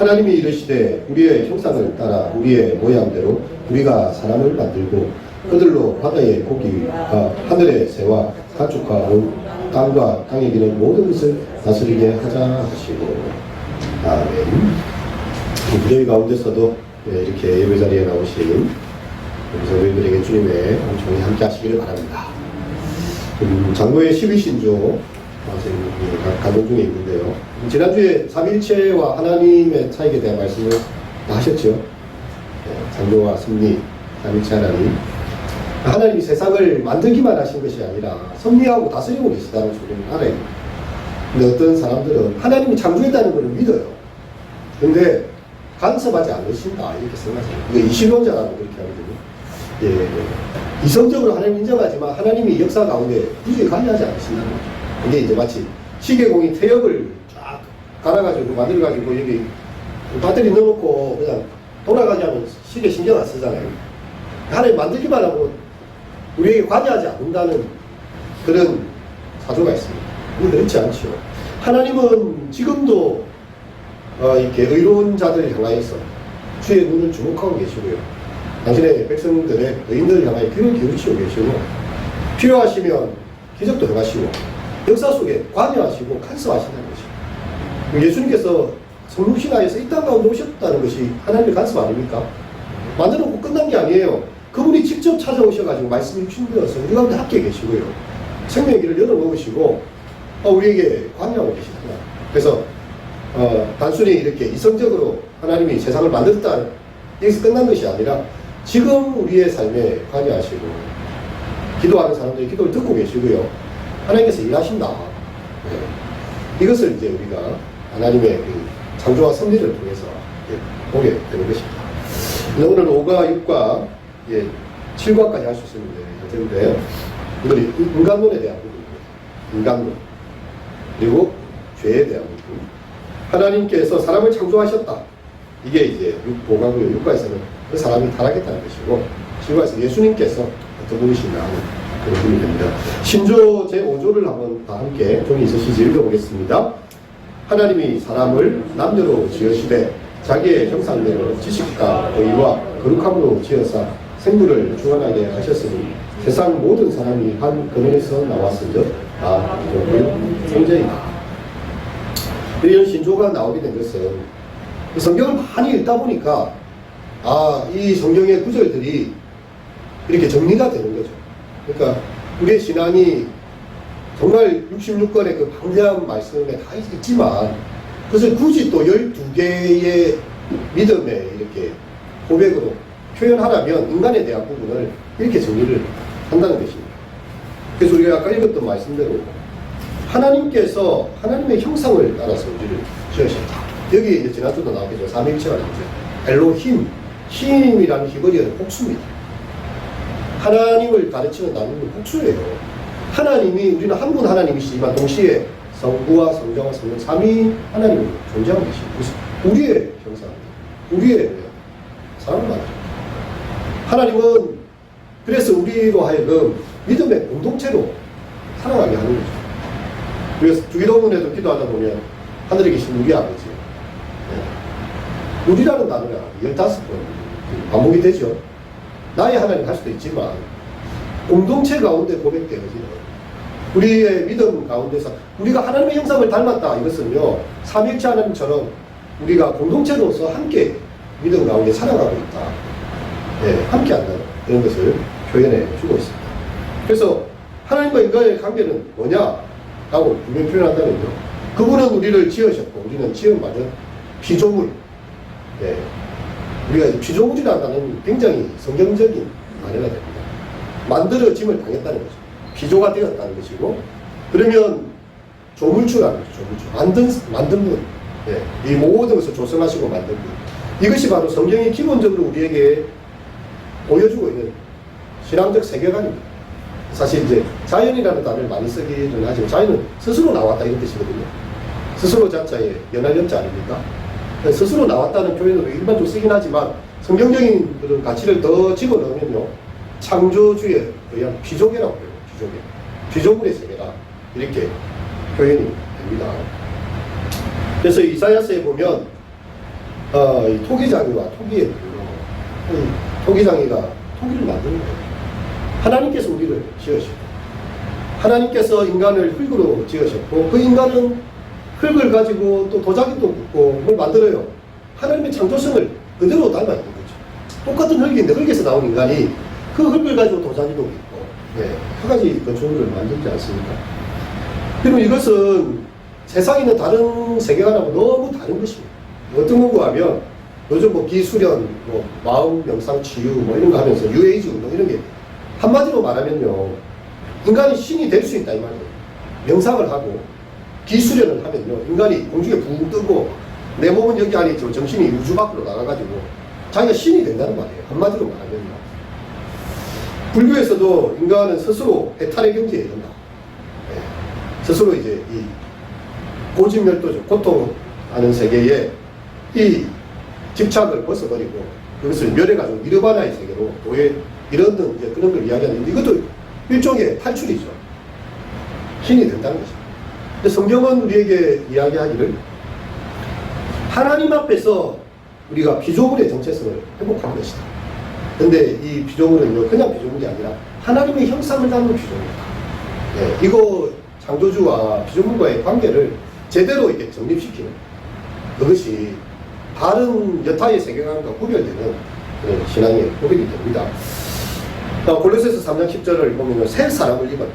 하나님이 이르시되 우리의 형상을 따라 우리의 모양대로 우리가 사람을 만들고 그들로 바다의 고기와 하늘의 새와 가축과 온 땅과 땅에 기는 모든 것을 다스리게 하자 하시고. 아멘. 무더위 가운데서도 이렇게 예배 자리에 나오신 성도님들에게 주님의 은총이 함께 하시기를 바랍니다. 장로의 12신조 가정 중에 있는데요. 지난주에 삼위일체와 하나님의 차이에 대한 말씀을 다 하셨죠. 창조와 섭리, 삼위일체 하나님. 하나님이 세상을 만들기만 하신 것이 아니라 섭리하고 다스리고 계시다는 소리를 알아야 됩니다. 근데 어떤 사람들은 하나님이 창조했다는 것을 믿어요. 근데 간섭하지 않으신다 이렇게 생각해요. 이거 이신론자라고 그렇게 하거든요. 예, 이성적으로 하나님 인정하지만 하나님이 역사 가운데 굳이 관여하지 않으신다는 거죠. 이게 이제 마치 시계공이 태엽을 쫙 갈아가지고 만들어가지고 여기 배터리 넣어놓고 그냥 돌아가지 않으면 시계 신경 안 쓰잖아요. 하나님 만들기만 하고 우리에게 관여하지 않는다는 그런 사조가 있습니다. 근데 그렇지 않죠. 하나님은 지금도 이렇게 의로운 자들을 향하여서 주의 눈을 주목하고 계시고요. 당신의 백성들의 의인들을 향하여 귀를 기울이시고 계시고 필요하시면 기적도 행하시고 역사 속에 관여하시고 간섭하신다는 것이죠. 예수님께서 성육신하에서 이 땅 가운데 오셨다는 것이 하나님의 간섭 아닙니까? 만들어놓고 끝난 게 아니에요. 그분이 직접 찾아오셔가지고 말씀이 육신되어서 우리 가운데 함께 계시고요. 생명의 길을 열어놓으시고 우리에게 관여하고 계시구나. 그래서 단순히 이렇게 이성적으로 하나님이 세상을 만들었다 여기서 끝난 것이 아니라 지금 우리의 삶에 관여하시고 기도하는 사람들이 기도를 듣고 계시고요. 하나님께서 일하신다. 네. 이것을 이제 우리가 하나님의 창조와 섭리를 통해서 보게 되는 것입니다. 오늘 5과 6과 7과까지 할 수 있었는데 이건 인간론에 대한 부분입니다. 인간론 그리고 죄에 대한 부분. 하나님께서 사람을 창조하셨다. 이게 이제 5과고요. 6과에서는 그 사람이 타락했다는 것이고 7과에서 예수님께서 어떤 분이신가 하는 그런 부분이 됩니다. 신조 제5조를 한번 다 함께 종이 있으시지 읽어보겠습니다. 하나님이 사람을 남녀로 지으시되 자기의 형상대로 지식과 의와 거룩함으로 지어사 생물을 주관하게 하셨으니 세상 모든 사람이 한 근원에서 나왔은즉 다 성자이다. 이런 신조가 나오게 된 것은 성경을 많이 읽다 보니까 이 성경의 구절들이 이렇게 정리가 되는 거죠. 그러니까 우리의 신앙이 정말 66권의 그 방대한 말씀에 다 있지만 그것을 굳이 또 12개의 믿음의 이렇게 고백으로 표현하려면 인간에 대한 부분을 이렇게 정리를 한다는 것입니다. 그래서 우리가 아까 읽었던 말씀대로 하나님께서 하나님의 형상을 따라서 우리를 지으셨다. 여기 이제 지난주도 나오겠죠. 삼위일체가 나오죠. 엘로힘, 힘이라는 히브리어는 복수입니다. 하나님을 가르치는 나누는 복수예요. 하나님이 우리는 한 분 하나님이시지만 동시에 성부와 성자와 성령 삼위 하나님이 존재하고 계십니다. 우리의 형상입니다. 우리의 사람을 말하죠. 하나님은 그래서 우리로 하여금 믿음의 공동체로 살아가게 하는 거죠. 그래서 주기도문에도 기도하다 보면 하늘에 계신 우리 아버지, 우리라는 단어가 15번 반복이 되죠. 나의 하나님 할 수도 있지만 공동체 가운데 고백되어지는 우리의 믿음 가운데서 우리가 하나님의 형상을 닮았다. 이것은요, 삼위일체 하나님처럼 우리가 공동체로서 함께 믿음 가운데 살아가고 있다. 함께 한다. 이런 것을 표현해 주고 있습니다. 그래서 하나님과 인간의 관계는 뭐냐라고 분명히 표현한다면요. 그분은 우리를 지으셨고 우리는 지음받은 피조물. 우리가 피조물이라는 단어는 굉장히 성경적인 단어가 됩니다. 만들어짐을 당했다는 거죠. 피조가 되었다는 것이고, 그러면 조물주라는 거죠. 조물주. 만든 분. 이 모든 것을 조성하시고 만든 분. 이것이 바로 성경이 기본적으로 우리에게 보여주고 있는 신앙적 세계관입니다. 사실 이제 자연이라는 단어를 많이 쓰기는 하지만 자연은 스스로 나왔다 이런 뜻이거든요. 스스로 자자에 연할 연자 아닙니까? 스스로 나왔다는 표현으로 일반적으로 쓰긴 하지만 성경적인 그런 가치를 더 집어넣으면요, 창조주에 의한 피조계라고 해요. 피조물의 세계다. 이렇게 표현이 됩니다. 그래서 이사야서에 보면 이 토기장이와 토기의 토기장이가 토기를 만드는 거예요. 하나님께서 우리를 지으시고 하나님께서 인간을 흙으로 지으셨고 그 인간은 흙을 가지고 또 도자기도 굽고 뭘 만들어요. 하나님의 창조성을 그대로 닮아 있는 거죠. 똑같은 흙인데 흙에서 나온 인간이 그 흙을 가지고 도자기도 굽고 한 가지 건축물을 만들지 않습니까? 그리고 이것은 세상에 있는 다른 세계관하고 너무 다른 것입니다. 어떤 건가 하면 요즘 뭐 비수련, 뭐 마음 명상 치유 뭐 이런 거 하면서 뉴에이지 운동 이런 게 한마디로 말하면요, 인간이 신이 될 수 있다 이 말이에요. 명상을 하고 기수련을 하면요, 인간이 공중에 붕 뜨고 내 몸은 여기 안에 있지만 정신이 우주 밖으로 나가가지고 자기가 신이 된다는 말이에요. 한마디로 말하면요. 불교에서도 인간은 스스로 해탈의 경지에 이른다. 스스로 이제 이 고집멸도죠. 고통하는 세계에 이 집착을 벗어버리고 그것을 멸해가지고 니르바나의 세계로 도에 이런 이제 그런 걸 이야기하는데 이것도 일종의 탈출이죠. 신이 된다는 거죠. 근데 성경은 우리에게 이야기하기를 하나님 앞에서 우리가 피조물의 정체성을 회복하는 것이다. 근데 이 피조물은요, 그냥 피조물이 아니라 하나님의 형상을 담은 피조물이다. 네, 이거 창조주와 피조물과의 관계를 제대로 이렇게 정립시키는 그것이 다른 여타의 세계관과 구별되는 그런 신앙의 고백이 됩니다. 골로새서 3장 10절을 보면 새 사람을 입었다.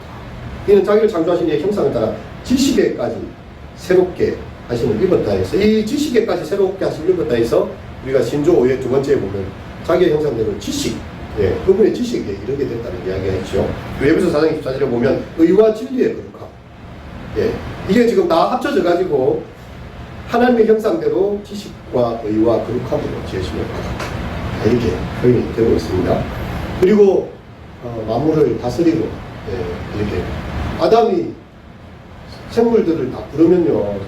이는 자기를 창조하신 이의 형상을 따라 지식에까지 새롭게 하심을 입었다 해서 이 지식에까지 새롭게 하심을 입었다 해서 우리가 신조 5의 두 번째에 보면 자기의 형상대로 지식, 그분의 지식에 이르게 됐다는 이야기가 있죠. 에베소 4장 24절에 보면 의와 진리의 거룩함. 이게 지금 다 합쳐져 가지고 하나님의 형상대로 지식과 의와 거룩함으로 지으심을 받았다. 이렇게 표현이 되고 있습니다. 그리고 만물을 다스리고 이렇게 아담이 생물들을 다 부르면요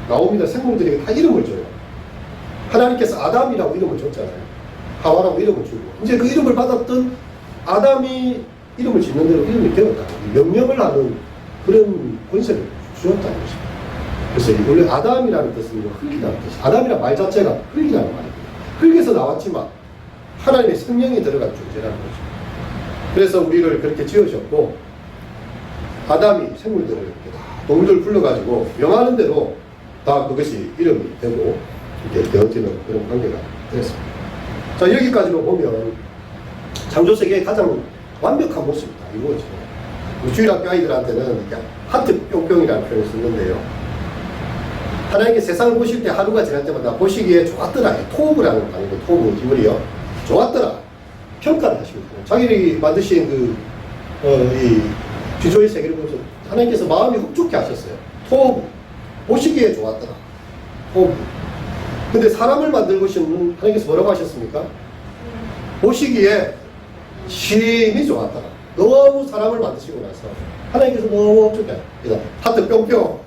나옵니다. 생물들에게 다 이름을 줘요. 하나님께서 아담이라고 이름을 줬잖아요. 하와라고 이름을 주고 이제 그 이름을 받았던 아담이 이름을 짓는 대로 이름이 되었다. 명령을 하는 그런 권세를 주었다는 것입니다. 그래서 원래 아담이라는 뜻은 흙이라는 뜻이 아담이라는 말 자체가 흙이라는 말입니다. 흙에서 나왔지만 하나님의 성령이 들어간 존재라는 거죠. 그래서 우리를 그렇게 지으셨고 아담이 생물들을 이렇게 다 동물들 불러가지고 명하는 대로 다 그것이 이름이 되고 이렇게 되어지는 그런 관계가 되었습니다. 자, 여기까지로 보면 창조세계의 가장 완벽한 모습이다 이거죠. 주일학교 아이들한테는 이렇게 하트 뿅뿅이라는 표현을 쓰는데요. 하나님께 세상을 보실 때 하루가 지날 때마다 보시기에 좋았더라. 토브라는 단어고 토브 기물이요. 좋았더라. 평가를 하십니다. 자기들이 만드신 이 비조의 세계를 보면서 하나님께서 마음이 흡족해 하셨어요. 토브. 보시기에 좋았더라. 토브. 근데 사람을 만들고 싶은 하나님께서 뭐라고 하셨습니까? 보시기에 심히 좋았더라. 너무 사람을 만드시고 나서 하나님께서 너무 흡족해. 그래서 하트 뿅뿅.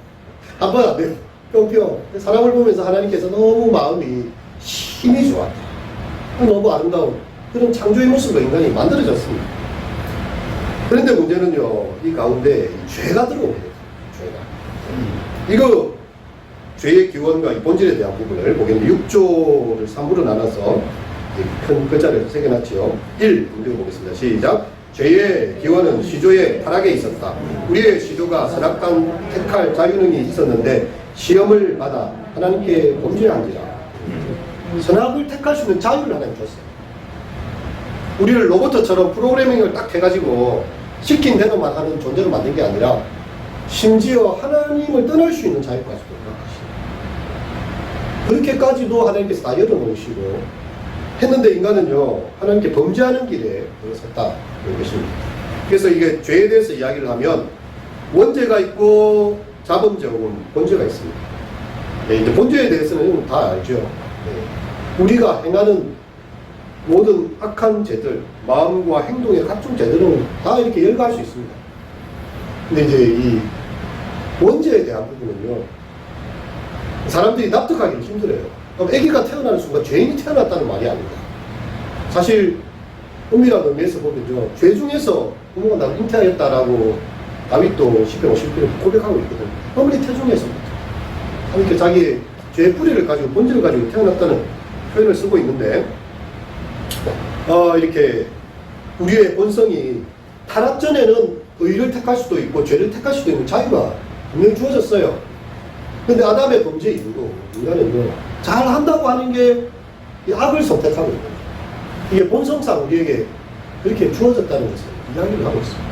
한 번 안 돼요. 뿅뿅. 사람을 보면서 하나님께서 너무 마음이 힘이 좋았다. 너무 아름다운 그런 창조의 모습으로 인간이 만들어졌습니다. 그런데 문제는요, 이 가운데 죄가 들어오게 돼요. 죄가. 이거 죄의 기원과 이 본질에 대한 부분을 보겠는데 6조를 3부로 나눠서 큰 글자를 새겨놨지요. 1, 읽어보겠습니다. 시작. 죄의 기원은 시조의 타락에 있었다. 우리의 시조가 선악간 택할 자유능이 있었는데 시험을 받아 하나님께 범죄한지라. 선악을 택할 수 있는 자유를 하나님 줬어요. 우리를 로봇처럼 프로그래밍을 딱 해가지고 시킨 대로만 하는 존재로 만든 게 아니라 심지어 하나님을 떠날 수 있는 자유까지도 허락하시고 그렇게까지도 하나님께서 다 열어놓으시고 했는데 인간은요 하나님께 범죄하는 길에 들어섰다 이런 것입니다. 그래서 이게 죄에 대해서 이야기를 하면 원죄가 있고 자범죄하고 본죄가 있습니다. 이제 본죄에 대해서는 다 알죠. 우리가 행하는 모든 악한 죄들, 마음과 행동의 각종 죄들은 다 이렇게 열거할 수 있습니다. 근데 이제 이 원죄에 대한 부분은요, 사람들이 납득하기 힘들어요. 아기가 태어나는 순간 죄인이 태어났다는 말이 아닙니다. 사실 엄밀한 의미에서 보면요, 죄 중에서 부모가 나를 잉태하였다라고 다윗도 10편 50편에 고백하고 있거든요. 어머니 태중에서부터 하나님께 자기의 죄의 뿌리를 가지고 본질을 가지고 태어났다는 표현을 쓰고 있는데, 이렇게 우리의 본성이 타락 전에는 의를 택할 수도 있고 죄를 택할 수도 있는 자유가 분명히 주어졌어요. 근데 아담의 범죄 이후로 인간은 잘 한다고 하는 게 이 악을 선택하고 있는 거예요. 이게 본성상 우리에게 그렇게 주어졌다는 것을 이야기를 하고 있습니다.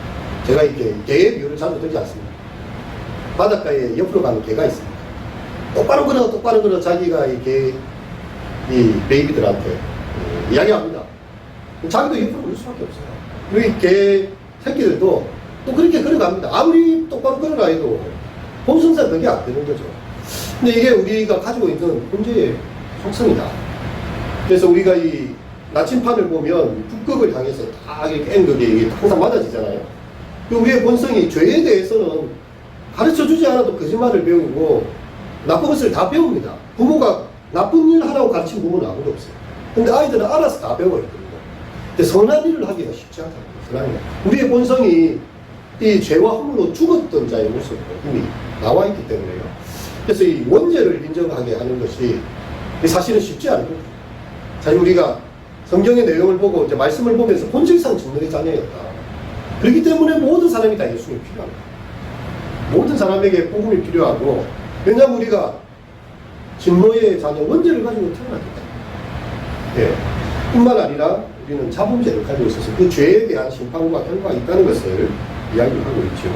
제가 이렇게 개의 비유를 자주 들지 않습니다. 바닷가에 옆으로 가는 개가 있습니다. 똑바로 걸어 자기가 이 베이비들한테 이야기합니다. 자기도 옆으로 걸 수밖에 없어요. 그리고 개 새끼들도 또 그렇게 걸어갑니다. 아무리 똑바로 걸어라 해도 본성상 그게 안 되는 거죠. 근데 이게 우리가 가지고 있는 문제의 속성이다. 그래서 우리가 이 나침판을 보면 북극을 향해서 다 이렇게 앵극이 항상 맞아지잖아요. 우리의 본성이 죄에 대해서는 가르쳐 주지 않아도 거짓말을 배우고 나쁜 것을 다 배웁니다. 부모가 나쁜 일 하라고 가르친 부모는 아무도 없어요. 근데 아이들은 알아서 다 배워야 됩니다. 근데 선한 일을 하기가 쉽지 않다는 거예요. 우리의 본성이 이 죄와 허물로 죽었던 자의 모습으로 이미 나와 있기 때문에요. 그래서 이 원죄를 인정하게 하는 것이 사실은 쉽지 않은 거죠. 사실 우리가 성경의 내용을 보고 이제 말씀을 보면서 본질상 진노의 자녀였다. 그렇기 때문에 모든 사람이 다 예수님이 필요합니다. 모든 사람에게 복음이 필요하고, 왜냐하면 우리가 진노의 자녀 원죄를 가지고 태어났기 때문에. 예. 뿐만 아니라 우리는 자범죄를 가지고 있어서 그 죄에 대한 심판과 결과가 있다는 것을 이야기하고 있죠.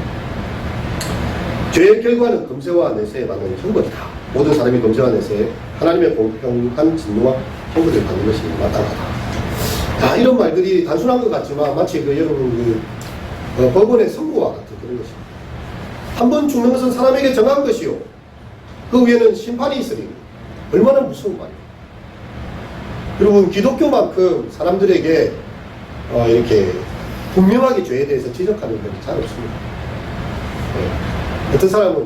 죄의 결과는 금세와 내세에 받는 형벌이다. 모든 사람이 금세와 내세에 하나님의 공평한 진노와 형벌을 받는 것이 마땅하다. 이런 말들이 단순한 것 같지만 마치 여러분 법원의 선고와 같은 그런 것입니다. 한 번 죽는 것은 사람에게 정한 것이요, 그 위에는 심판이 있으니 얼마나 무서운 말이에요. 여러분, 기독교만큼 사람들에게 이렇게 분명하게 죄에 대해서 지적하는 분이 잘 없습니다. 어떤 사람은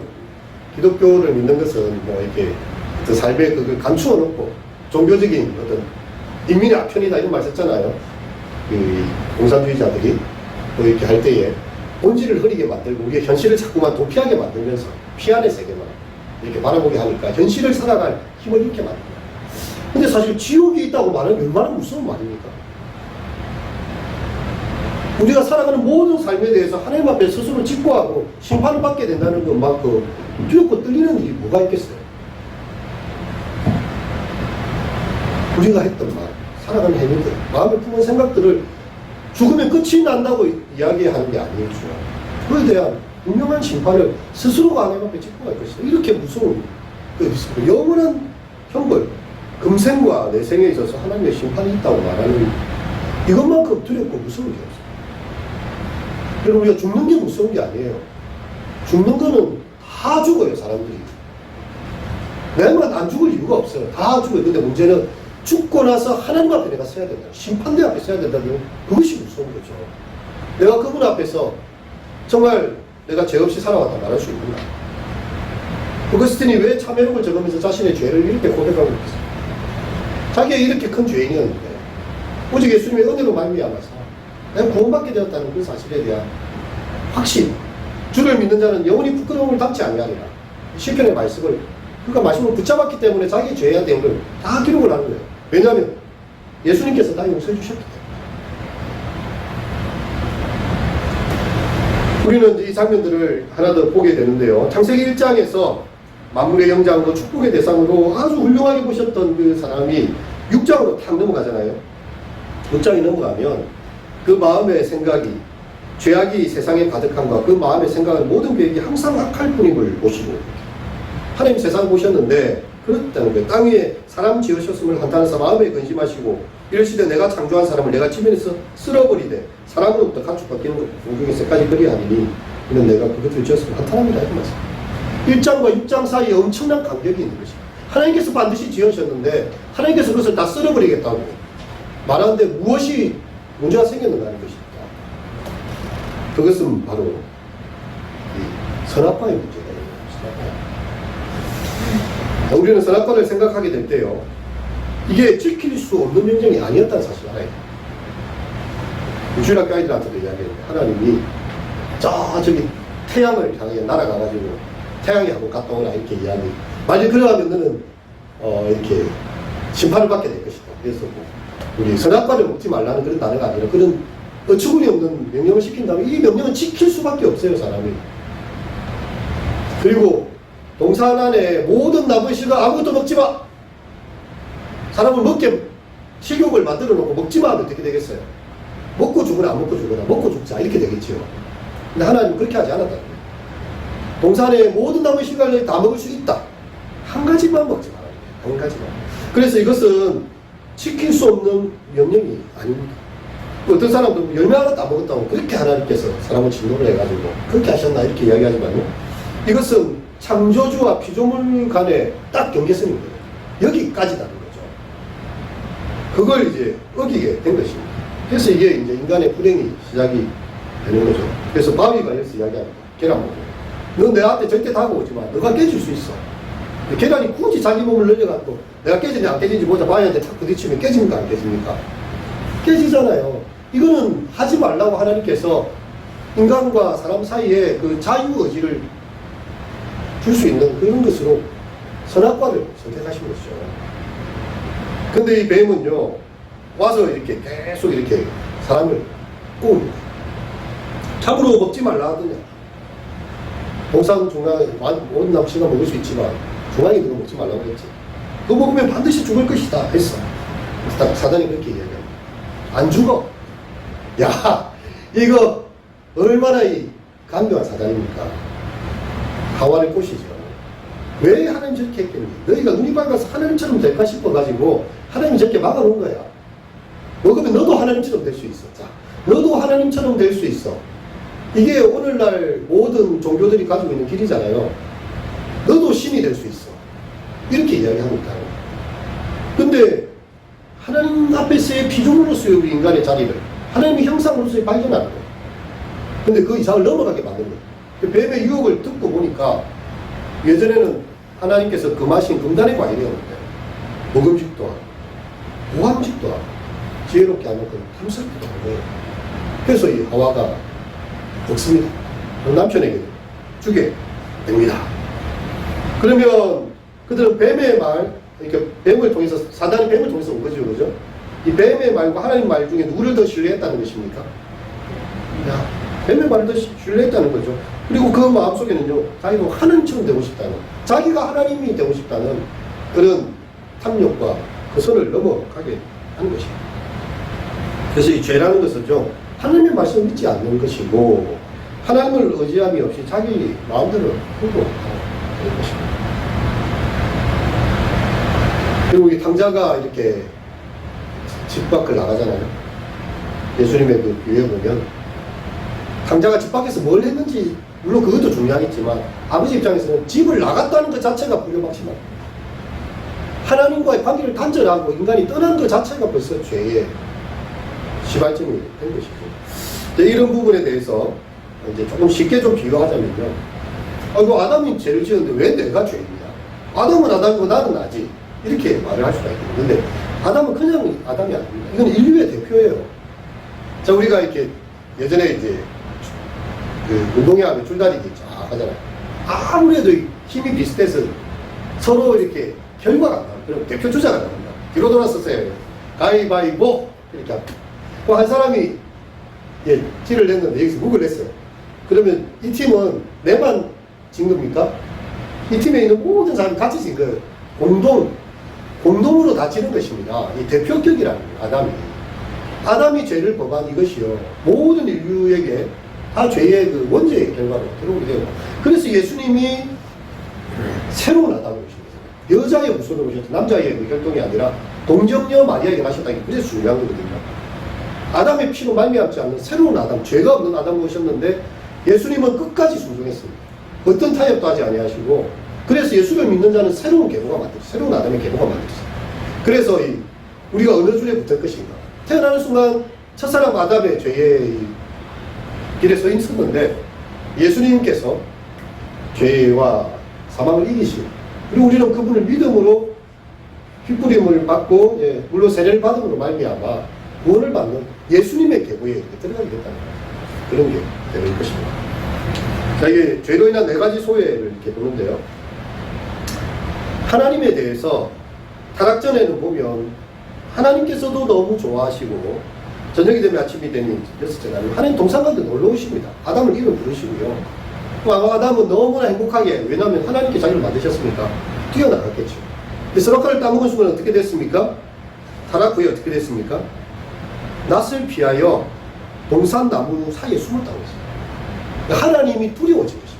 기독교를 믿는 것은 이렇게 어떤 삶에 그걸 감추어 놓고 종교적인 어떤 인민의 악편이다 이런 말 썼잖아요. 공산주의자들이 이렇게 할 때에 본질을 흐리게 만들고 우리의 현실을 자꾸만 도피하게 만들면서 피안의 세계만 이렇게 바라보게 하니까 현실을 살아갈 힘을 잃게 만듭니다. 근데 사실 지옥이 있다고 말하면 얼마나 무서운 말입니까? 우리가 살아가는 모든 삶에 대해서 하나님 앞에 스스로 직고하고 심판을 받게 된다는 것만큼 두렵고 떨리는 일이 뭐가 있겠어요? 우리가 했던 말, 살아가는 행위들, 마음에 품은 생각들을 죽으면 끝이 난다고 이야기하는 게 아니에요. 그에 대한 분명한 심판을 스스로가 하나님 앞에 짚고 갈 것이다. 이렇게 무서운 영원한 형벌, 금생과 내생에 있어서 하나님의 심판이 있다고 말하는 이것만큼 두렵고 무서운 게 없어요. 그리고 우리가 죽는 게 무서운 게 아니에요. 죽는 거는 다 죽어요, 사람들이. 내가 안 죽을 이유가 없어요. 다 죽어요. 근데 문제는 죽고 나서 하나님 앞에 내가 서야 된다. 심판대 앞에 서야 된다면 그것이 무서운 거죠. 내가 그분 앞에서 정말 내가 죄 없이 살아왔다 말할 수 있는가? 어거스틴이 왜 참회록을 적으면서 자신의 죄를 이렇게 고백하고 있겠어요? 자기가 이렇게 큰 죄인이었는데 오직 예수님의 은혜로 말미암아서 내가 구원받게 되었다는 그 사실에 대한 확신, 주를 믿는 자는 영원히 부끄러움을 담지 아니하리라. 시편의 말씀을 그러니까 말씀을 붙잡았기 때문에 자기 죄에 대한 걸 다 기록을 하는 거예요. 왜냐하면 예수님께서 다 용서해 주셨기 때문에. 우리는 이 장면들을 하나 더 보게 되는데요. 창세기 1장에서 만물의 영장으로 축복의 대상으로 아주 훌륭하게 보셨던 그 사람이 6장으로 탁 넘어가잖아요. 6장이 넘어가면 그 마음의 생각이 죄악이 세상에 가득함과 그 마음의 생각은 모든 계획이 항상 악할 뿐임을 보시고 하나님 세상 보셨는데 그렇다는 거예요. 땅 위에 사람 지으셨음을 한탄하사 마음에 근심하시고 이러시되 내가 창조한 사람을 내가 지면에서 쓸어버리되 사람으로부터 가축받기는 공중의 새까지 그리하리니 이는 내가 그것을 지었음을 한탄합니다. 이런 말씀. 1장과 6장 사이에 엄청난 간격이 있는 것입니다. 하나님께서 반드시 지으셨는데 하나님께서 그것을 다 쓸어버리겠다고 말하는데 무엇이 문제가 생겼는가 하는 것입니다. 그것은 바로 이 선악과의 문제가 있습니다. 우리는 선악과를 생각하게 될 때요, 이게 지킬 수 없는 명령이 아니었다는 사실을 알아야 돼요. 주일학교 아이들한테도 이야기했는데 하나님이 저기 태양을 향해 날아가가지고 태양이 한번 갔다 오라 이렇게 이야기. 만약 그러면 너는 이렇게 심판을 받게 될 것이다. 그래서 우리 선악과를 먹지 말라는 그런 단어가 아니라 그런 어처구니 없는 명령을 시킨다면 이 명령은 지킬 수밖에 없어요, 사람이. 그리고 동산 안에 모든 나무의 씨가 아무것도 먹지 마. 사람을 먹게 식욕을 만들어 놓고 먹지 마 하면 어떻게 되겠어요? 먹고 죽거나 안 먹고 죽거나 먹고 죽자 이렇게 되겠지요. 근데 하나님은 그렇게 하지 않았다. 동산의 모든 나무의 씨를 다 먹을 수 있다. 한 가지만 먹지 말아야 돼요. 한 가지만. 그래서 이것은 지킬 수 없는 명령이 아닙니다. 어떤 사람도 열매 하나 다 먹었다고 그렇게 하나님께서 사람을 진노를 해가지고 그렇게 하셨나 이렇게 이야기하지만요. 이것은 창조주와 피조물 간의 딱 경계선입니다. 여기까지다는 거죠. 그걸 이제 어기게 된 것입니다. 그래서 이게 이제 인간의 불행이 시작이 되는 거죠. 그래서 바위가 여기서 이야기합니다. 계란 먹고. 너 내한테 절대 다가오지 마. 너가 깨질 수 있어. 계란이 굳이 자기 몸을 늘려갖고 내가 깨지냐 안 깨지는지 보자 바위한테 탁 부딪히면 깨집니까 안 깨집니까? 깨지잖아요. 이거는 하지 말라고 하나님께서 인간과 사람 사이에 그 자유의지를 줄 수 있는 그런 것으로 선악과를 선택하신 것이죠. 근데 이 뱀은요, 와서 이렇게 계속 이렇게 사람을 꼬웁니다. 참으로 먹지 말라 하더냐. 동산 중앙에 모든 남씨가 먹을 수 있지만 중앙에 그거 먹지 말라고 했지. 그거 먹으면 반드시 죽을 것이다 했어. 사단이 그렇게 이야기합니다. 안 죽어. 야, 이거 얼마나 이 간교한 사단입니까? 하와를 꼬시죠. 왜 하나님 저렇게 했겠니? 너희가 눈이 밝아서 하나님처럼 될까 싶어가지고 하나님이 저렇게 막아놓은 거야. 먹으면 너도 하나님처럼 될 수 있어. 자, 너도 하나님처럼 될 수 있어. 이게 오늘날 모든 종교들이 가지고 있는 길이잖아요. 너도 신이 될 수 있어. 이렇게 이야기합니다. 근데 하나님 앞에서의 피조물로서의 우리 인간의 자리를 하나님의 형상으로서의 발견하는 거예요. 근데 그 이상을 넘어가게 만든 거예요. 뱀의 유혹을 듣고 보니까 예전에는 하나님께서 금하신 금단의 과일이었는데 먹음직도 하고 보암직도 하고 지혜롭게 하는 그 탐스럽기도 하는 거예요. 그래서 이 하와가 먹습니다. 남편에게 주게 됩니다. 그러면 그들은 뱀의 말, 그러니까 뱀을 통해서, 사단이 뱀을 통해서 온 거죠, 그죠? 이 뱀의 말과 하나님 말 중에 누구를 더 신뢰했다는 것입니까? 야, 뱀의 말을 더 신뢰했다는 거죠. 그리고 그 마음속에는요, 자기도 하나님처럼 되고 싶다는, 자기가 하나님이 되고 싶다는 그런 탐욕과 그 선을 넘어가게 하는 것입니다. 그래서 이 죄라는 것은요, 하나님의 말씀을 믿지 않는 것이고, 하나님을 의지함이 없이 자기 마음대로 행동하는 것입니다. 그리고 이 탕자가 이렇게 집 밖을 나가잖아요. 예수님의 그 비유에 보면, 탕자가 집 밖에서 뭘 했는지, 물론 그것도 중요하겠지만, 아버지 입장에서는 집을 나갔다는 것 자체가 불려막심합니다. 하나님과의 관계를 단절하고 인간이 떠난 것 자체가 벌써 죄의 시발점이 된 것이죠. 이런 부분에 대해서 이제 조금 쉽게 좀 비유하자면요. 이거 아담이 죄를 지었는데 왜 내가 죄인이야? 아담은 아담이고 나는 나지. 이렇게 말을 할 수가 있는데, 아담은 그냥 아담이 아닙니다. 이건 인류의 대표예요. 자, 우리가 이렇게 예전에 이제 그 운동회 하면 줄다리기 쫙 하잖아요. 아무래도 힘이 비슷해서 서로 이렇게 결과가 안 나와요. 그럼 대표 주자가 나옵니다. 뒤로 돌아서세요. 가위바위보! 이렇게 합니다. 한 사람이 티를 냈는데 여기서 묵을 냈어요. 그러면 이 팀은 내만 진 겁니까? 이 팀에 있는 모든 사람이 같이 진 거예요. 공동으로 다 지는 것입니다. 이 대표격이라는 거예요, 아담이 죄를 범한 이것이요. 모든 인류에게 다 죄의 그 원죄의 결과로 들어오게 되고. 그래서 예수님이 새로운 아담을 오십니다. 여자의 후손을 오셨죠. 남자의 그 혈통이 아니라 동정녀 마리아에게 나셨다는 게 그래서 중요한 거거든요. 아담의 피로 말미암지 않는 새로운 아담, 죄가 없는 아담을 오셨는데 예수님은 끝까지 순종했습니다. 어떤 타협도 하지 아니하시고, 그래서 예수를 믿는 자는 새로운 계보가 만들었어요. 새로운 아담의 계보가 만들었어요. 그래서 우리가 어느 줄에 붙을 것인가. 태어나는 순간 첫사람 아담의 죄의 길에 서 있었는데 예수님께서 죄와 사망을 이기시고, 그리고 우리는 그분을 믿음으로 휘뿌림을 받고, 물론 세례를 받음으로 말미암아 구원을 받는 예수님의 계보에 이렇게 들어가게 됐다는 그런 게 되는 것입니다. 자, 이게 죄로 인한 4가지 소외를 이렇게 보는데요. 하나님에 대해서 타락 전에는 보면 하나님께서도 너무 좋아하시고 저녁이 되면 아침이 되니 여섯째 날 하나님 동산 가운데 놀러 오십니다. 아담을 이름 부르시고요. 또 아담은 너무나 행복하게, 왜냐하면 하나님께 자기를 만드셨으니까 뛰어나갔겠죠. 근데 선악과를 따먹은 순간 어떻게 됐습니까? 타락 후에 어떻게 됐습니까? 낯을 피하여 동산 나무 사이에 숨었다고 했어요. 하나님이 두려워진 것입니다.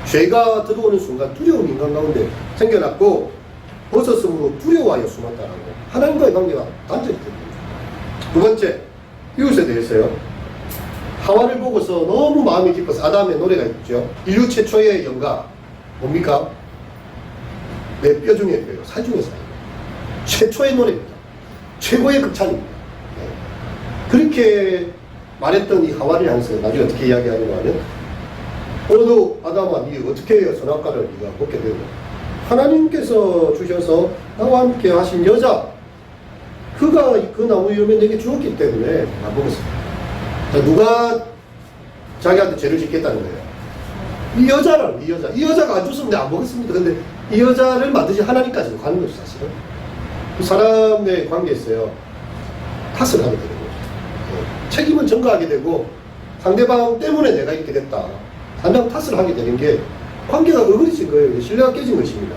죄가 들어오는 순간 두려운 인간 가운데 생겨났고 벗었으므로 두려워하여 숨었다라고 하나님과의 관계가 단절이 됩니다. 두 번째, 이웃에 대해서요. 하와를 보고서 너무 마음이 깊어서 아담의 노래가 있죠. 인류 최초의 영가 뭡니까? 내 뼈 중에 뼈요. 살 중에 살. 최초의 노래입니다. 최고의 극찬입니다. 그렇게 말했던 이 하와를 향해서 나중에 어떻게 이야기하려고 하면 오늘도 아담아 니 어떻게 선악과를 네가 먹게 되고 하나님께서 주셔서 나와 함께 하신 여자 그가 그 나무 열매 내게 주었기 때문에 안 먹었습니다. 자, 누가 자기한테 죄를 짓겠다는 거예요? 이 여자라는 이 여자가 안 줬으면 내가 안 먹었습니다. 근데 이 여자를 만드신 하나님까지도 가는 거죠. 사실은 그 사람의 관계에서요 탓을 하게 되는 거죠. 책임은 전가하게 되고 상대방 때문에 내가 이렇게 됐다. 상대방 탓을 하게 되는 게 관계가 어그러진 거예요. 신뢰가 깨진 것입니다.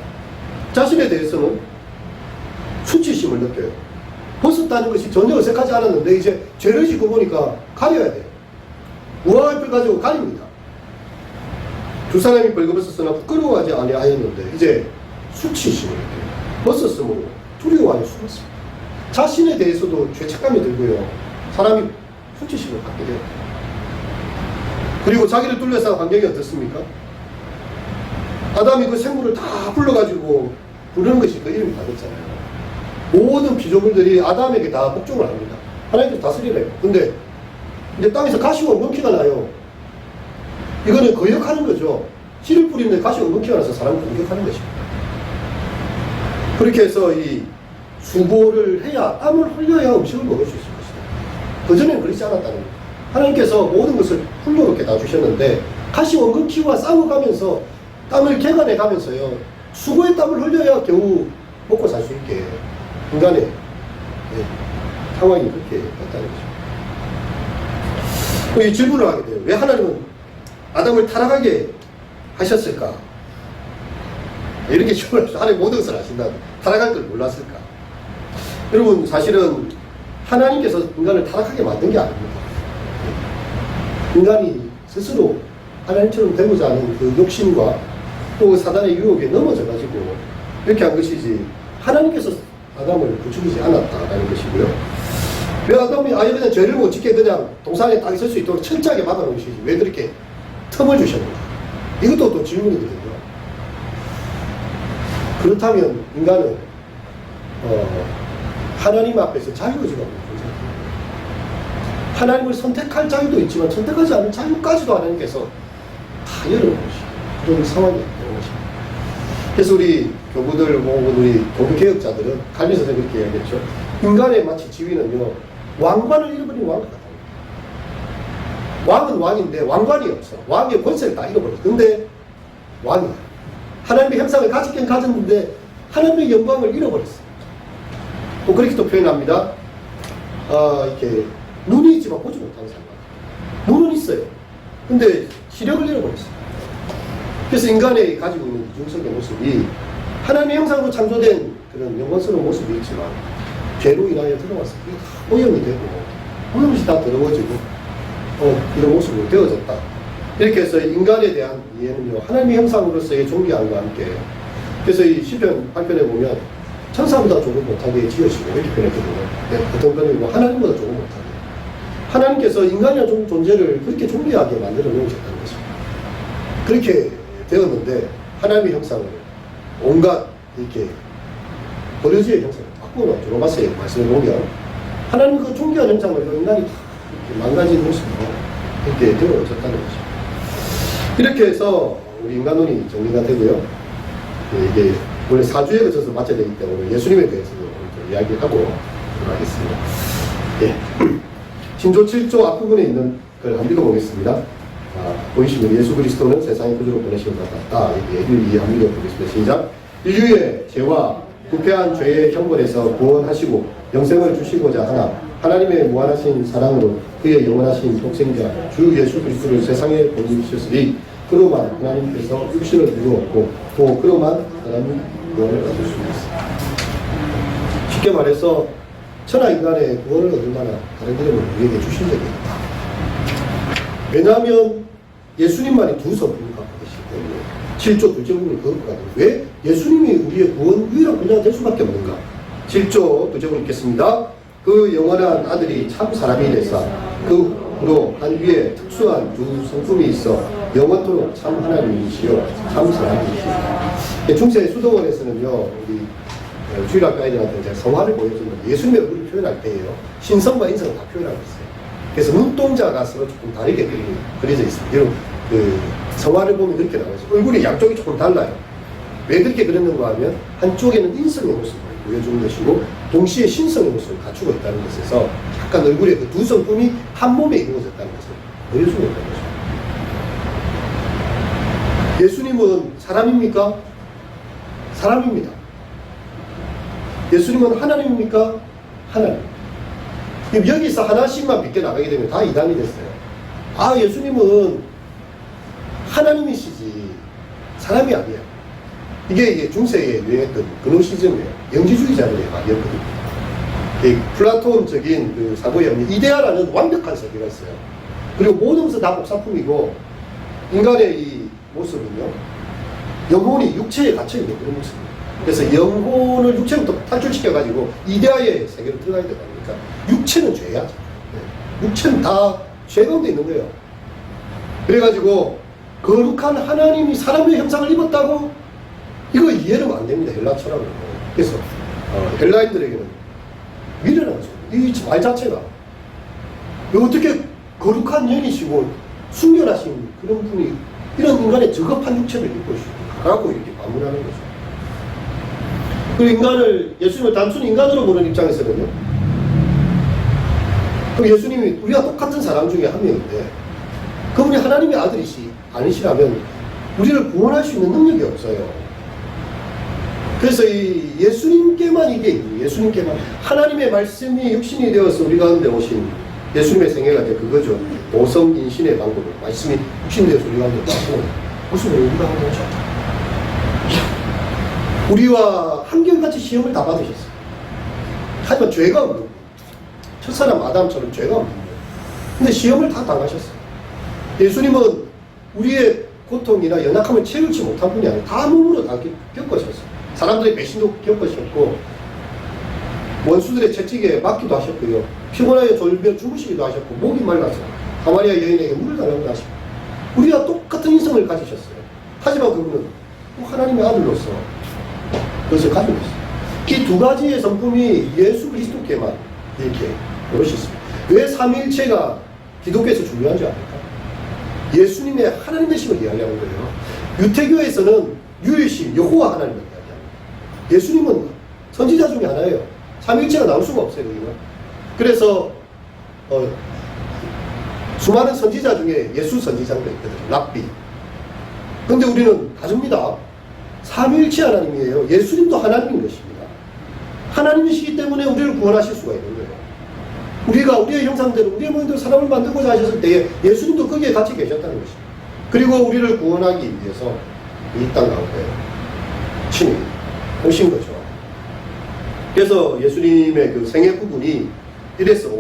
자신에 대해서는 수치심을 느껴요. 벗었다는 것이 전혀 어색하지 않았는데 이제 죄를 짓고 보니까 가려야 돼요. 우아할 가지고 가립니다. 두 사람이 벌거벗었으나 부끄러워하지 아니하였는데 이제 수치심을 느껴요. 벗었으므로 두려워하여 숨었습니다. 자신에 대해서도 죄책감이 들고요. 사람이 수치심을 갖게 돼요. 그리고 자기를 둘러싼 환경이 어떻습니까? 아담이 그 생물을 다 불러가지고 부르는 것이 그 이름이 다 됐잖아요. 모든 피조물들이 아담에게 다 복종을 합니다. 하나님께서 다스리래요. 근데 이제 땅에서 가시가 엉겅퀴가 나요. 이거는 거역하는 거죠. 씨를 뿌리는데 가시 엉겅퀴가 나서 사람을 공격하는 것입니다. 그렇게 해서 이 수고를 해야 땀을 흘려야 음식을 먹을 수 있을 것이다. 그전에는 그렇지 않았다는 거예요. 하나님께서 모든 것을 풍요롭게 다 주셨는데 가시 엉겅퀴와 싸워가면서 땀을 개간해 가면서요. 수고의 땀을 흘려야 겨우 먹고 살 수 있게 인간의 상황이 그렇게 됐다는 거죠. 이 질문을 하게 돼요. 왜 하나님은 아담을 타락하게 하셨을까? 이렇게 질문하죠. 하나님 모든 것을 아신다. 타락할 걸 몰랐을까? 여러분 사실은 하나님께서 인간을 타락하게 만든 게 아닙니다. 인간이 스스로 하나님처럼 되고자 하는 그 욕심과 또 사단의 유혹에 넘어져가지고 이렇게 한 것이지 하나님께서 아담을 부추기지 않았다라는 것이고요. 왜 아담이 그냥 죄를 못 짓게 그냥 동산에 딱 있을 수 있도록 철저하게 막아놓은 것이지 왜 그렇게 틈을 주셨는가? 이것도 또 질문이거든요. 그렇다면 인간은 하나님 앞에서 자유의지가 없는 존재입니다. 하나님을 선택할 자유도 있지만 선택하지 않은 자유까지도 하나님께서 다 열어놓은 것이에요. 그런 상황이 있는 것입니다. 그래서 우리 교부들, 우리 교부개혁자들은 갈비 선생님 그렇게 이야기했죠. 인간의 마치 지위는요, 왕관을 잃어버린 왕과 같다. 왕은 왕인데 왕관이 없어. 왕의 권세를 다 잃어버렸어. 근데 왕이야. 하나님의 형상을 가지긴 가졌는데 하나님의 영광을 잃어버렸어. 또 그렇게 또 표현합니다. 이렇게 눈이 있지만 보지 못하는 사람. 눈은 있어요. 근데 시력을 잃어버렸어. 그래서 인간이 가지고 있는 이중성의 모습이 하나님의 형상으로 창조된 그런 영광스러운 모습이 있지만 죄로 인하여 들어와서 그게 다 오염이 되고 모든 것이 다 더러워지고 이런 모습으로 되어졌다. 이렇게 해서 인간에 대한 이해는요, 하나님의 형상으로서의 존귀함과 함께 그래서 이 시편 8편에 보면 천사보다 조금 못하게 지으시고 이렇게 표현했거든요. 어떤 거는 하나님보다 조금 못하게. 하나님께서 인간이라는 존재를 그렇게 존귀하게 만들어 놓으셨다는 것입니다. 그렇게 되었는데 하나님의 형상을 온갖 이렇게 버려지의 형상을 바꾸는 로마서의 말씀을 보면 하나님 그 존귀한 형상을 인간이 다 이렇게 망가진 모습으로 이렇게 되어졌다는 것입니다. 이렇게 해서 우리 인간론이 정리가 되고요. 이게 원래 4주에 거쳐서 마쳐야 되기 때문에 예수님에 대해서도 좀 이야기하고 하겠습니다. 예. 신조 7조 앞부분에 있는 걸 한번 읽어보겠습니다. 보이시면 예수 그리스도는 세상의 구주로 보내신 것 같다. 이게 1, 2 한번 읽어보겠습니다. 시작. 인류의 죄와 부패한 죄의 형벌에서 구원하시고 영생을 주시고자 하나 하나님의 무한하신 사랑으로 그의 영원하신 독생자 주 예수 그리스도를 세상에 보내주셨으니 그로만 하나님께서 육신을 이루었고 또 그로만 하나님 구원을 얻을 수 있습니다. 쉽게 말해서 천하 인간의 구원을 얻을 만한 다른 이름을 우리에게 주신 적이 없다. 왜냐하면 예수님만이 두 성품을 갖고 계시기 때문에 7조 둘째 부분이 그것 같아요. 왜 예수님이 우리의 구원 유일한 분야가 될 수밖에 없는가? 7조 둘째 부분 읽겠습니다. 그 영원한 아들이 참 사람이 되사 그로 한 위에 특수한 두 성품이 있어 영원토록 참 하나님이시여 참 사람이시여. 중세 수도원에서는요 우리 주일학교 아이들한테 제가 성화를 보여주는 예수님의 얼굴을 표현할 때예요. 신성과 인성을 다 표현하고 있어요. 그래서 눈동자가 서로 조금 다르게 그려져 있습니다. 여러분 그 성화를 보면 그렇게 나와요. 얼굴이 양쪽이 조금 달라요. 왜 그렇게 그렸는가 하면 한쪽에는 인성의 모습을 보여주는 것이고 동시에 신성의 모습을 갖추고 있다는 것에서 약간 얼굴에 그 두 성품이 한 몸에 이루어졌다는 것을 보여주고 있다는 것입니다. 예수님은 사람입니까? 사람입니다. 예수님은 하나님입니까? 하나님. 여기서 하나씩만 믿게 나가게 되면 다 이단이 됐어요. 아, 예수님은 하나님이시지 사람이 아니야. 이게 중세에 유행했던 그노시즘이에요. 영지주의자들의 말이었거든요. 플라톤적인 그 사고의 이데아라는 완벽한 세계가 있어요. 그리고 모든 것은 다 복사품이고 인간의 이 모습은요 영혼이 육체에 갇혀있는 그런 모습입니다. 그래서 영혼을 육체부터 탈출시켜가지고 이데아의 세계로 들어가야 되다 보니까 육체는 죄야. 육체는 다 죄 가운데 있는 거예요. 그래가지고 거룩한 하나님이 사람의 형상을 입었다고? 이거 이해는 안 됩니다. 헬라 철학으로. 그래서 헬라인들에게는 미련한 거죠. 이 말 자체가 어떻게 거룩한 영이시고 순결하신 그런 분이 이런 인간의 저급한 육체를 입고 가라고 이렇게 반문하는 거죠. 그리고 인간을, 예수님을 단순히 인간으로 보는 입장에서는요, 그럼 예수님이 우리가 똑같은 사람 중에 한 명인데 그분이 하나님의 아들이시 아니시라면 우리를 구원할 수 있는 능력이 없어요. 그래서 이 예수님께만 이게 있는, 예수님께만 하나님의 말씀이 육신이 되어서 우리 가운데 오신 예수님의 생애가 이제 그거죠. 도성인신의 방법을 말씀이 육신이 되어서 우리 가운데 오시고 무슨 우리 가운데 오죠? 우리와 한결같이 시험을 다 받으셨어요. 하지만 죄가 없는 거예요. 첫사람 아담처럼 죄가 없는 거예요. 근데 시험을 다 당하셨어요. 예수님은 우리의 고통이나 연약함을 채우지 못한 분이 아니라 다 몸으로 다 겪으셨어요. 사람들의 배신도 겪으셨고 원수들의 채찍에 맞기도 하셨고요. 피곤하여 졸며 죽으시기도 하셨고 목이 말라서 사마리아 여인에게 물을 달라고 하시고 우리와 똑같은 인성을 가지셨어요. 하지만 그분은 하나님의 아들로서 그것을 가지고 있어요. 이 두 가지의 성품이 예수 그리스도께만 이렇게 여럿이 있습니다. 왜 삼위일체가 기독교에서 중요한지 압니까? 예수님의 하나님 되심을 이야기하는 거예요. 유태교에서는 유일신 여호와 하나님을 이야기합니다. 예수님은 선지자 중에 하나예요. 삼위일체가 나올 수가 없어요. 여기는. 그래서 수많은 선지자 중에 예수 선지자가 있거든요. 랍비. 그런데 우리는 다릅니다. 삼위일체 하나님이에요. 예수님도 하나님인 것입니다. 하나님이시기 때문에 우리를 구원하실 수가 있는 거예요. 우리가 우리의 형상대로 우리의 모습대로 사람을 만들고자 하셨을 때에 예수님도 거기에 같이 계셨다는 것입니다. 그리고 우리를 구원하기 위해서 이 땅 가운데 친히 오신 거죠. 그래서 예수님의 그 생애 부분이 1에서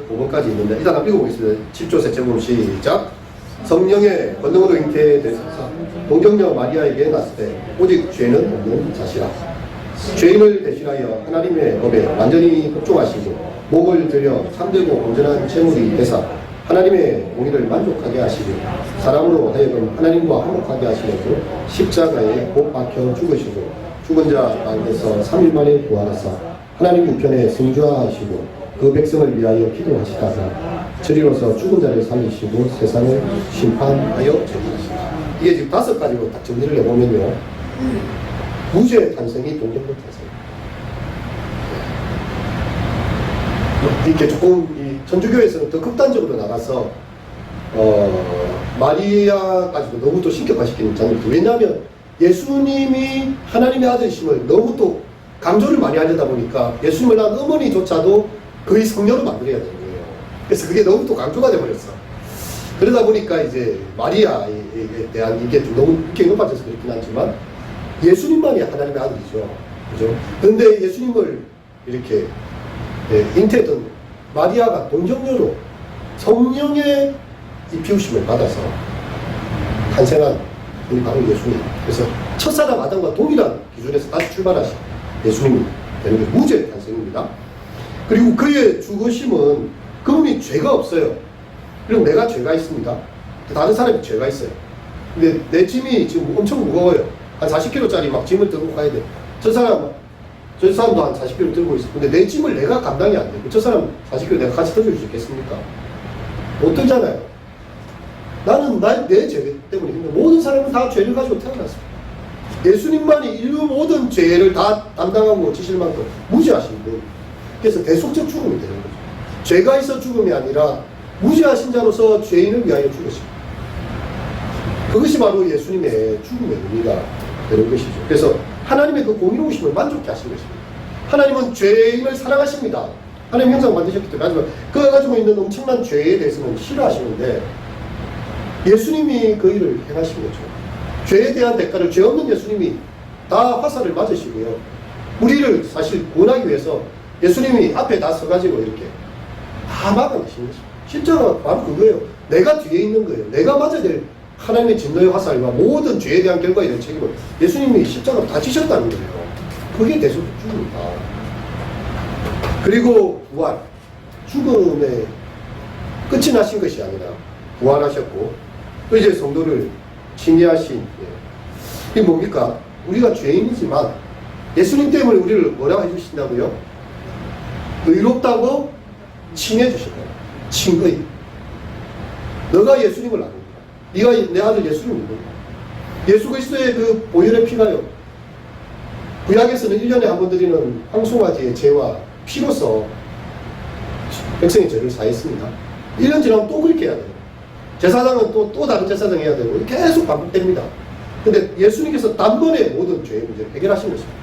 5번까지 있는데 일단 한번 읽어보겠습니다. 7조 셋째 부분 시작. 성령의 권능으로 잉태되셔서 동정녀 마리아에게 낳았을 때 오직 죄는 없는 자시라. 죄인을 대신하여 하나님의 법에 완전히 복종하시고 목을 들여 참되고 온전한 제물이 되사 하나님의 공의를 만족하게 하시고 사람으로 하여금 하나님과 화목하게 하시려고 십자가에 못 박혀 죽으시고 죽은 자 가운데서 3일 만에 부활하사 하나님 우편에 승주하시고 그 백성을 위하여 기도하시다가 저리로서 죽은 자를 살리시고 세상을 심판하여 저리하시다. 이게 지금 5가지로 딱 정리를 해보면요, 무죄의 탄생이 동정적 탄생. 이렇게 조금 이 천주교에서는 더 극단적으로 나가서 마리아까지도 너무 또 신격화시키는 장면이. 왜냐하면 예수님이 하나님의 아들이심을 너무 또 강조를 많이 하려다 보니까 예수님을 낳은 어머니조차도 거의 성녀로 만들어야 되는 거예요. 그래서 그게 너무 또 강조가 돼버렸어. 그러다 보니까 이제 마리아에 대한 이게 좀 너무 인격이 높아져서 그렇긴 하지만 예수님만이 하나님의 아들이죠. 그죠? 그런데 예수님을 이렇게 잉태했던 마리아가 동정녀로 성령의 이 비우심을 받아서 탄생한 분이 바로 예수님. 그래서 첫사람 아담과 동일한 기준에서 다시 출발하신 예수님이 되는 게 무죄 탄생입니다. 그리고 그의 죽으심은 그분이 죄가 없어요. 그리고 내가 죄가 있습니다. 다른 사람이 죄가 있어요. 근데 내 짐이 지금 엄청 무거워요. 한 40kg짜리 막 짐을 들고 가야 돼. 저 사람도 한 40kg 들고 있어. 근데 내 짐을 내가 감당이 안 돼. 저 사람 40kg 내가 같이 들어줄 수 있겠습니까? 못 들잖아요. 나는 내 죄 때문에 힘들어. 모든 사람은 다 죄를 가지고 태어났습니다. 예수님만이 인류 모든 죄를 다 담당하고 지실 만큼 무죄하신 분. 그래서 대속적 죽음이 되는 거죠. 죄가 있어 죽음이 아니라 무죄하신 자로서 죄인을 위하여 죽으십니다. 그것이 바로 예수님의 죽음의 의미가 되는 것이죠. 그래서 하나님의 그 공의로우심을 만족케 하신 것입니다. 하나님은 죄인을 사랑하십니다. 하나님 형상 만드셨기 때문에. 하지만 그가 가지고 있는 엄청난 죄에 대해서는 싫어하시는데 예수님이 그 일을 행하신 거죠. 죄에 대한 대가를 죄 없는 예수님이 다 화살을 맞으시고요. 우리를 사실 구원하기 위해서 예수님이 앞에 다 서가지고 이렇게 다 막아내신 것입니다. 실제로 바로 그거예요. 내가 뒤에 있는 거예요. 내가 맞아야 될 하나님의 진노의 화살과 모든 죄에 대한 결과에 대한 책임을 예수님이 십자가로 다 지셨다는 거예요. 그게 대속적 죽음입니다. 그리고 부활. 죽음의 끝이 나신 것이 아니라 부활하셨고 또 이제 성도를 칭의하신 이게 뭡니까? 우리가 죄인이지만 예수님 때문에 우리를 뭐라고 해주신다고요? 의롭다고 칭해 주신다. 칭의. 너가 예수님을 아는 거야. 네가 내 아들 예수님을 믿는 거야. 예수 그리스도의 그 보혈의 피가요. 구약에서는 1년에 한 번 드리는 황송아지의 죄와 피로서 백성의 죄를 사했습니다. 1년 지나면 또 그렇게 해야 돼요. 제사장은 또 다른 제사장 해야 되고 계속 반복됩니다. 근데 예수님께서 단번에 모든 죄의 문제를 해결하신 것입니다.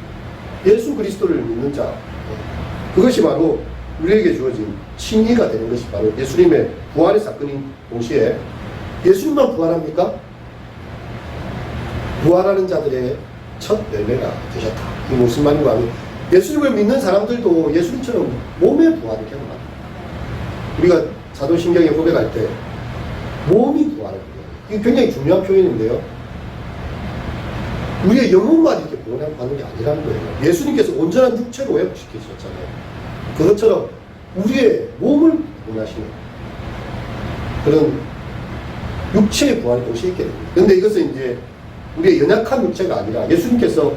예수 그리스도를 믿는 자, 그것이 바로 우리에게 주어진 칭의가 되는 것이 바로 예수님의 부활의 사건인 동시에 예수님만 부활합니까? 부활하는 자들의 첫 열매가 되셨다. 이게 무슨 말인가 하면 예수님을 믿는 사람들도 예수님처럼 몸의 부활을 경험합니다. 우리가 사도신경에 고백할 때 몸이 부활을 합니다. 이게 굉장히 중요한 표현인데요. 우리의 영혼만 이렇게 구원받는 게 아니라는 거예요. 예수님께서 온전한 육체로 회복시키셨잖아요. 그것처럼 우리의 몸을 구원하시는 그런 육체의 부활이 동시에 있게 됩니다. 그런데 이것은 이제 우리의 연약한 육체가 아니라 예수님께서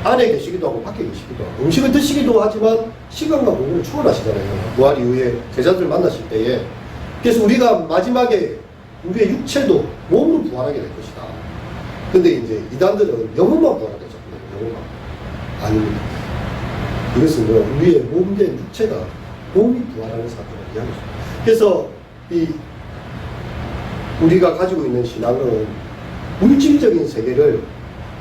안에 계시기도 하고 밖에 계시기도 하고 음식을 드시기도 하지만 시간과 공간을 초월하시잖아요. 부활 이후에 제자들 만나실 때에. 그래서 우리가 마지막에 우리의 육체도 몸으로 부활하게 될 것이다. 근데 이제 이단들은 영혼만 부활하게 되잖아요. 영혼만. 아닙니다. 이것은 우리의 몸된 육체가 몸이 부활하는 사건을 이야기합니다. 그래서 우리가 가지고 있는 신앙은 물질적인 세계를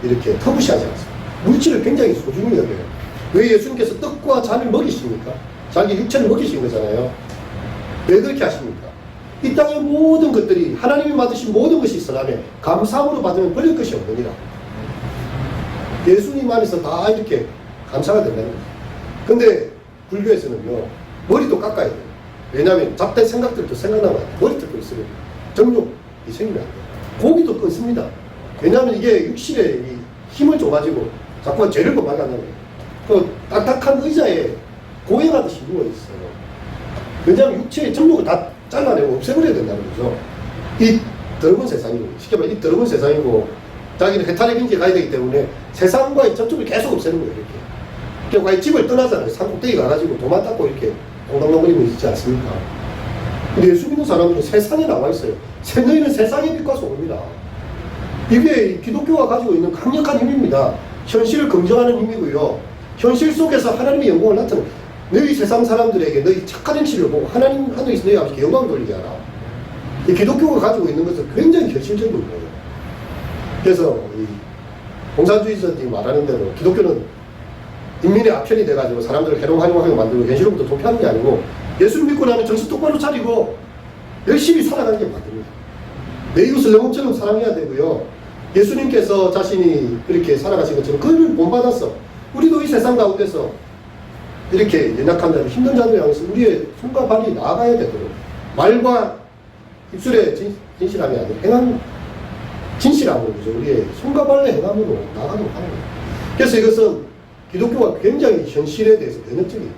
이렇게 터부시하지 않습니다. 물질을 굉장히 소중히 여겨요. 왜 예수님께서 떡과 잔을 먹이십니까? 자기 육체를 먹이신 거잖아요. 왜 그렇게 하십니까? 이 땅의 모든 것들이 하나님이 만드신 모든 것이 선함에 감사함으로 받으면 버릴 것이 없느니라. 예수님 안에서 다 이렇게 감사가 된다는 거예요. 근데 불교에서는요, 머리도 깎아야 돼요. 왜냐하면 잡된 생각들도 생각나면 안 돼요. 머리털도 있으면 정욕이 생기면 안 돼요. 고기도 끊습니다. 왜냐하면 이게 육신에 힘을 줘가지고 자꾸 죄를 범하게 한다는 거예요. 그 딱딱한 의자에 고행하듯이 누워있어요. 왜냐하면 육체의 정욕을 다 잘라내고 없애버려야 된다는 거죠. 이 더러운 세상이고, 쉽게 말해 이 더러운 세상이고, 자기는 해탈의境界가야 되기 때문에 세상과의 접촉을 계속 없애는 거예요. 이렇게. 그러니까 집을 떠나잖아요. 산꼭대기 가가지고 도만 닦고 이렇게 동동동거리고 있지 않습니까? 근데 예수 믿는 사람들은 세상에 나와 있어요. 너희는 세상의 빛과 소금이다. 이게 기독교가 가지고 있는 강력한 힘입니다. 현실을 긍정하는 힘이고요. 현실 속에서 하나님의 영광을 나타내는, 너희 세상 사람들에게 너희 착한 행실을 보고 하나님 하늘에서 너희 아버지께 영광을 돌리게 하라. 이 기독교가 가지고 있는 것은 굉장히 결실적인 거예요. 그래서 이 공산주의자들이 말하는 대로 기독교는 인민의 아편이 돼가지고 사람들을 해롱하게 만들고 현실로부터 도피하는 게 아니고 예수를 믿고 나면 정신 똑바로 차리고 열심히 살아가는 게 맞습니다. 내 이웃을 내 몸처럼 사랑해야 되고요. 예수님께서 자신이 그렇게 살아가신 것처럼 그를 본받았어. 우리도 이 세상 가운데서 이렇게 연약한 자들, 힘든 자들 향해서 우리의 손과 발이 나아가야 되도록 말과 입술의 진실함이 아니라 행함, 진실함으로 우리의 손과 발의 행함으로 나아가도록 하는 거예요. 그래서 이것은 기독교가 굉장히 현실에 대해서 면역적인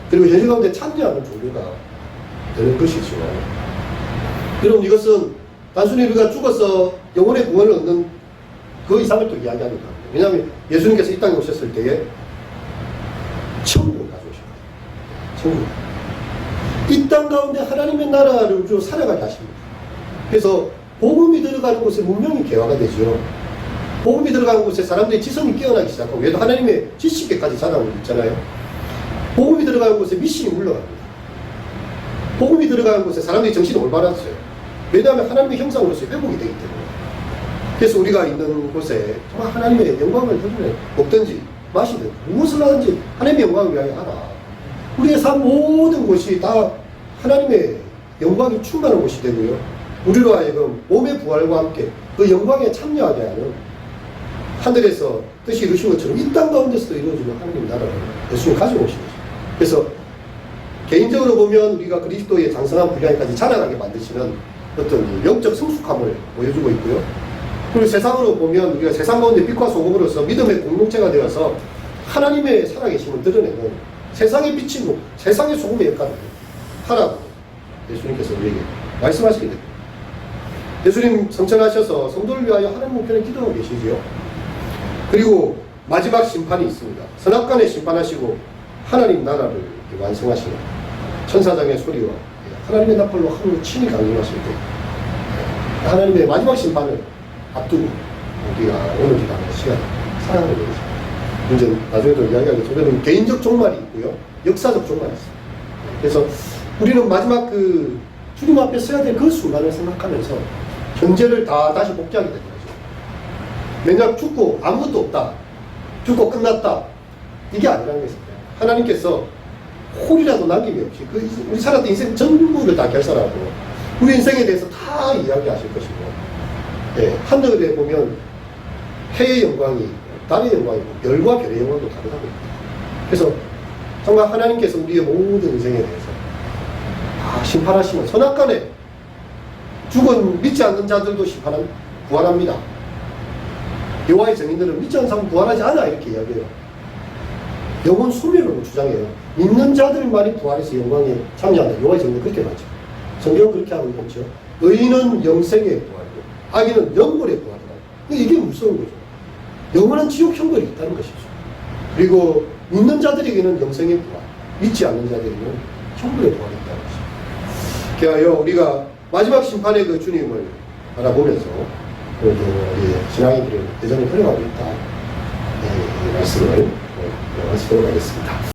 그리고 현실 가운데 참여하는 종교가 되는 것이죠. 여러분 이것은 단순히 우리가 죽어서 영혼의 구원을 얻는 그 이상을 또 이야기하는 거예요. 왜냐하면 예수님께서 이 땅에 오셨을 때에 천국을 가져오셨거든요. 천국. 이 땅 가운데 하나님의 나라를 주로 살아가게 하십니다. 그래서 복음이 들어가는 곳에 문명이 개화가 되죠. 복음이 들어가는 곳에 사람들의 지성이 깨어나기 시작하고 얘도 하나님의 지식에까지 자라고 있잖아요. 복음이 들어가는 곳에 미신이 물러갑니다. 복음이 들어가는 곳에 사람들이 정신이 올바랐어요. 왜냐하면 하나님의 형상으로서 회복이 되기 때문에. 그래서 우리가 있는 곳에 정말 하나님의 영광을 드러내 먹든지 마시든 무엇을 하든지 하나님의 영광을 위하여 하라. 우리의 삶 모든 곳이 다 하나님의 영광이 충만한 곳이 되고요. 우리로 하여금 몸의 부활과 함께 그 영광에 참여하게 하는 하늘에서 뜻이 이루신 것처럼 이 땅 가운데서도 이루어지는 하나님 나라를 예수님 가지고 오신 거죠. 그래서 개인적으로 보면 우리가 그리스도의 장성한 분량까지 자라나게 만드시는 어떤 영적 성숙함을 보여주고 있고요. 그리고 세상으로 보면 우리가 세상 가운데 빛과 소금으로서 믿음의 공동체가 되어서 하나님의 살아계심을 드러내는 세상의 빛이고 세상의 소금의 역할을 하라고 예수님께서 우리에게 말씀하시게 됩니다. 예수님 성천하셔서 성도를 위하여 하나님 우편에 기도하고 계시지요. 그리고 마지막 심판이 있습니다. 선악간에 심판하시고 하나님 나라를 완성하시는 천사장의 소리와 하나님의 나팔로 하늘을 친히 강림하실 때 하나님의 마지막 심판을 앞두고 우리가 오늘 기도하는 시간 사랑하는 거죠. 이제 나중에도 이야기하겠죠. 저는 개인적 종말이 있고요. 역사적 종말이 있어요. 그래서 우리는 마지막 그 주님 앞에 서야 될 그 순간을 생각하면서 현재를 다 다시 복귀하게 되는 거죠. 맨날 죽고 아무것도 없다. 죽고 끝났다. 이게 아니라는 것입니다. 하나님께서 홀이라도 남김이 없이 우리 살았던 인생 전부를 다 결산하고 우리 인생에 대해서 다 이야기하실 것이고, 예, 하늘에 보면 해의 영광이 있고 달의 영광이 있고 별과 별의 영광도 다르다고 합니다. 그래서 정말 하나님께서 우리의 모든 인생에 대해서 다 심판하시면 선악간에 죽은 믿지 않는 자들도 부활합니다. 여호와의 증인들은 믿지 않는 사람은 부활하지 않아 이렇게 이야기해요. 영혼 소멸로 주장해요. 믿는 자들만이 부활해서 영광에 참여한다. 여호와의 증인들 그렇게 말하죠. 성경은 그렇게 하고 있죠. 의인은 영생에 부활이고 악인은 영혼에 부활이다. 이게 무서운 거죠. 영원한 지옥 형벌이 있다는 것이죠. 그리고 믿는 자들에게는 영생의 부활, 믿지 않는 자들에게는 형벌의 부활이 있다는 것이죠. 그래서 우리가 마지막 심판의 그 주님을 바라보면서 그래도 신앙의 길을 여전히 걸어가고 있다. 이 말씀을 마치도록 하겠습니다.